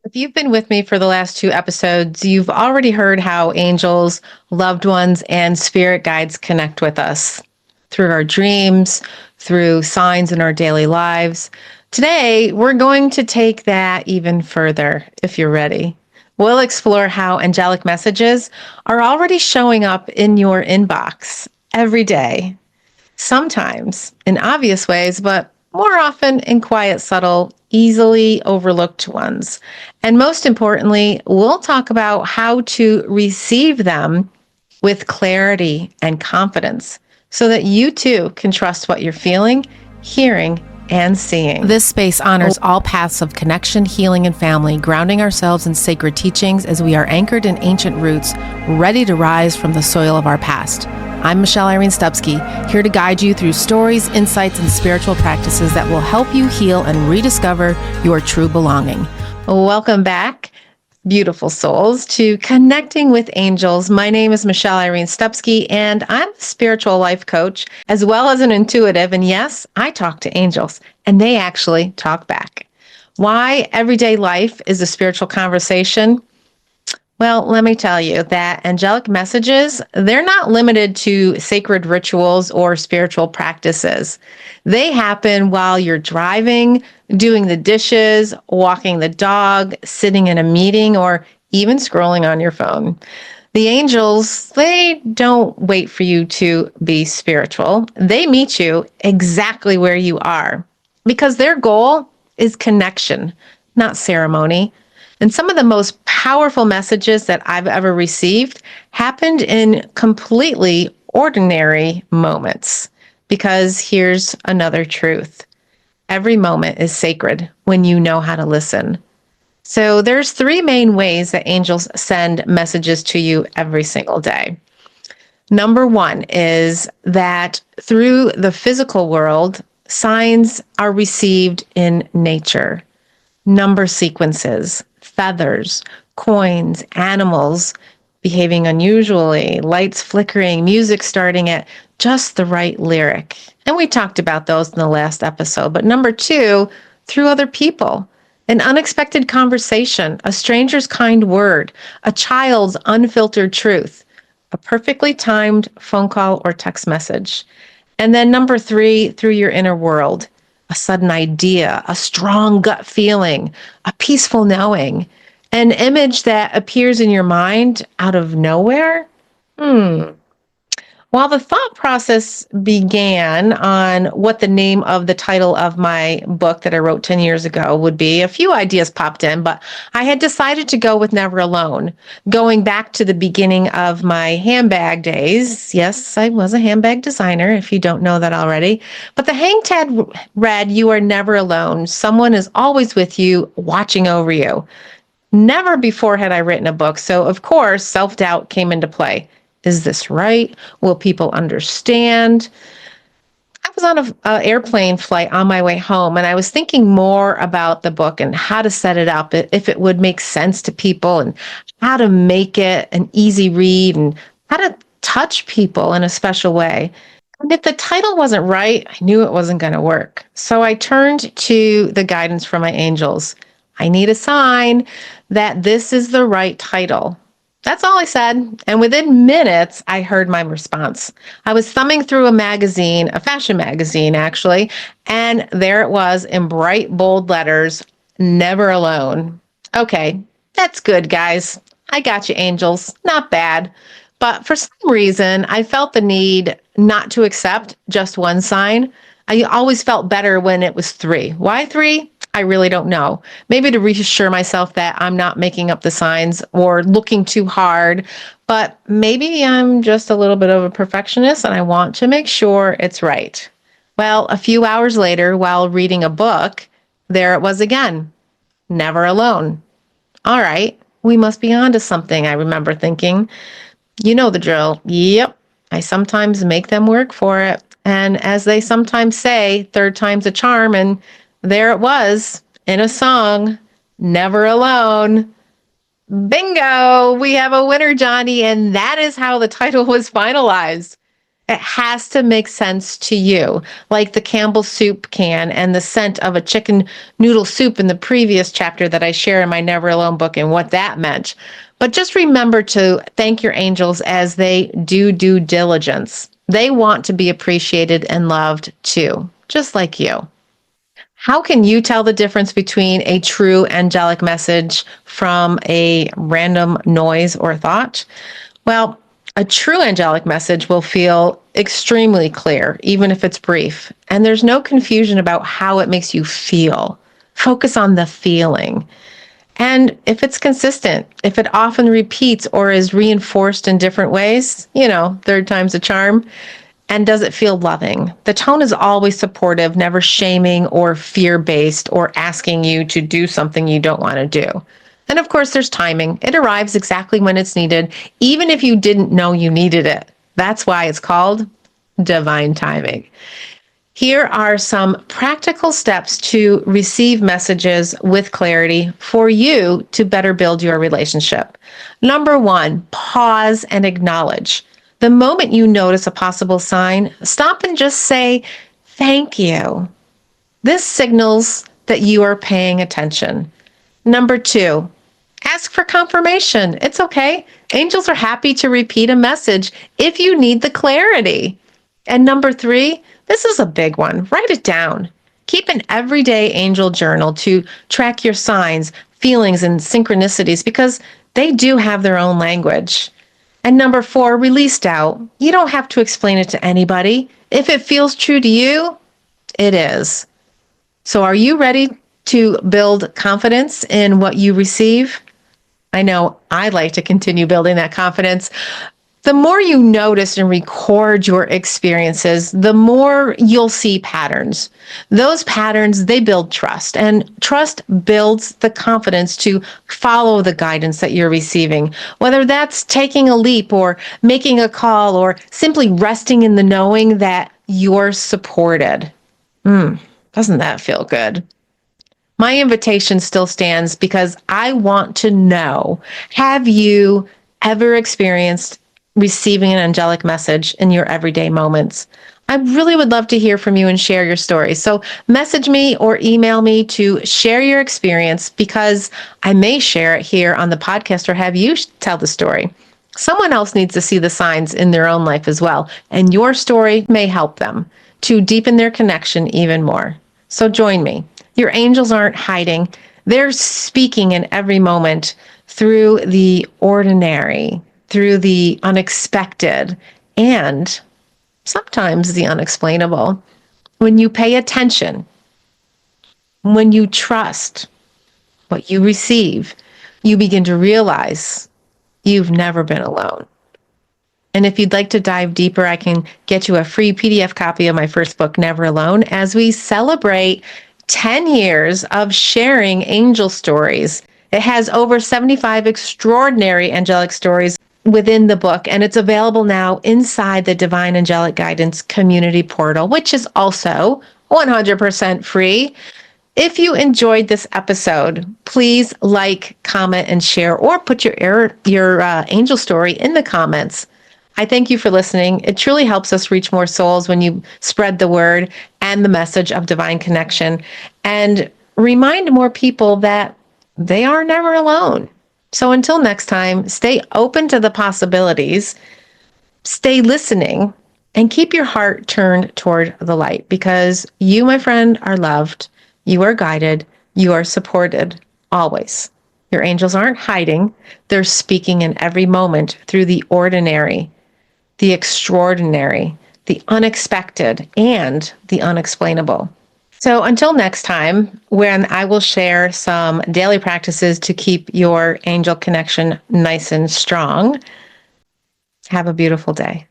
If you've been with me for the last two episodes, you've already heard how angels, loved ones, and spirit guides connect with us through our dreams, through signs in our daily lives. Today, we're going to take that even further, if you're ready. We'll explore how angelic messages are already showing up in your inbox every day, sometimes in obvious ways, but more often in quiet, subtle, easily overlooked ones. And most importantly, we'll talk about how to receive them with clarity and confidence so that you too can trust what you're feeling, hearing, and seeing. This space honors all paths of connection, healing, and family, grounding ourselves in sacred teachings as we are anchored in ancient roots, ready to rise from the soil of our past. I'm Michelle Irene Stupsky, here to guide you through stories, insights, and spiritual practices that will help you heal and rediscover your true belonging. Welcome back, beautiful souls, to Connecting with Angels. My name is Michelle Irene Stupsky, and I'm a spiritual life coach as well as an intuitive. And yes, I talk to angels, and they actually talk back. Why everyday life is a spiritual conversation? Well, let me tell you that angelic messages, they're not limited to sacred rituals or spiritual practices. They happen while you're driving, doing the dishes, walking the dog, sitting in a meeting, or even scrolling on your phone. The angels, they don't wait for you to be spiritual. They meet you exactly where you are because their goal is connection, not ceremony. And some of the most powerful messages that I've ever received happened in completely ordinary moments. Because here's another truth. Every moment is sacred when you know how to listen. So there's three main ways that angels send messages to you every single day. Number one is that through the physical world, signs are received in nature. Number sequences, feathers, coins, animals behaving unusually, lights flickering, music starting at just the right lyric. And we talked about those in the last episode. But number two, through other people, an unexpected conversation, a stranger's kind word, a child's unfiltered truth, a perfectly timed phone call or text message. And then number three, through your inner world, a sudden idea, a strong gut feeling, a peaceful knowing, an image that appears in your mind out of nowhere. While the thought process began on what the name of the title of my book that I wrote 10 years ago would be, a few ideas popped in, but I had decided to go with Never Alone, going back to the beginning of my handbag days. Yes, I was a handbag designer, if you don't know that already. But the hang tag read, "You are never alone. Someone is always with you, watching over you." Never before had I written a book, so of course, self-doubt came into play. Is this right? Will people understand? I was on an airplane flight on my way home, and I was thinking more about the book and how to set it up, if it would make sense to people, and how to make it an easy read, and how to touch people in a special way. And if the title wasn't right, I knew it wasn't going to work. So I turned to the guidance from my angels. I need a sign that this is the right title. That's all I said. And within minutes, I heard my response. I was thumbing through a magazine, a fashion magazine, actually, and there it was in bright, bold letters, "Never Alone." Okay, that's good, guys. I got you, angels. Not bad. But for some reason, I felt the need not to accept just one sign. I always felt better when it was three. Why three? I really don't know. Maybe to reassure myself that I'm not making up the signs or looking too hard, but maybe I'm just a little bit of a perfectionist and I want to make sure it's right. Well, a few hours later, while reading a book, there it was again. Never alone. All right, we must be onto something, I remember thinking. You know the drill. Yep, I sometimes make them work for it. And as they sometimes say, third time's a charm, and there it was in a song, "Never Alone." Bingo! We have a winner, Johnny, and that is how the title was finalized. It has to make sense to you, like the Campbell soup can and the scent of a chicken noodle soup in the previous chapter that I share in my Never Alone book and what that meant. But just remember to thank your angels as they do due diligence. They want to be appreciated and loved too, just like you. How can you tell the difference between a true angelic message from a random noise or thought? Well, a true angelic message will feel extremely clear, even if it's brief. And there's no confusion about how it makes you feel. Focus on the feeling. And if it's consistent, if it often repeats or is reinforced in different ways, third time's a charm. And does it feel loving? The tone is always supportive, never shaming or fear-based or asking you to do something you don't want to do. And of course, there's timing. It arrives exactly when it's needed, even if you didn't know you needed it. That's why it's called divine timing. Here are some practical steps to receive messages with clarity for you to better build your relationship. Number 1, pause and acknowledge. The moment you notice a possible sign, stop and just say, thank you. This signals that you are paying attention. Number 2, ask for confirmation. It's okay. Angels are happy to repeat a message if you need the clarity. And number 3, this is a big one. Write it down. Keep an everyday angel journal to track your signs, feelings, and synchronicities because they do have their own language. And number 4, release doubt. You don't have to explain it to anybody. If it feels true to you, it is. So are you ready to build confidence in what you receive? I know I'd like to continue building that confidence. The more you notice and record your experiences, the more you'll see patterns. Those patterns, they build trust, and trust builds the confidence to follow the guidance that you're receiving, whether that's taking a leap or making a call or simply resting in the knowing that you're supported. Doesn't that feel good? My invitation still stands because I want to know, have you ever experienced receiving an angelic message in your everyday moments? I really would love to hear from you and share your story. So message me or email me to share your experience because I may share it here on the podcast or have you tell the story. Someone else needs to see the signs in their own life as well, and your story may help them to deepen their connection even more. So join me. Your angels aren't hiding. They're speaking in every moment through the ordinary, through the unexpected, and sometimes the unexplainable. When you pay attention, when you trust what you receive, you begin to realize you've never been alone. And if you'd like to dive deeper, I can get you a free PDF copy of my first book, Never Alone, as we celebrate 10 years of sharing angel stories. It has over 75 extraordinary angelic stories within the book, and it's available now inside the Divine Angelic Guidance community portal, which is also 100% free. If you enjoyed this episode, please like, comment, and share, or put your angel story in the comments. I thank you for listening. It truly helps us reach more souls when you spread the word and the message of divine connection, and remind more people that they are never alone. So until next time, stay open to the possibilities, stay listening, and keep your heart turned toward the light because you, my friend, are loved. You are guided. You are supported always. Your angels aren't hiding. They're speaking in every moment through the ordinary, the extraordinary, the unexpected, and the unexplainable. So until next time, when I will share some daily practices to keep your angel connection nice and strong, have a beautiful day.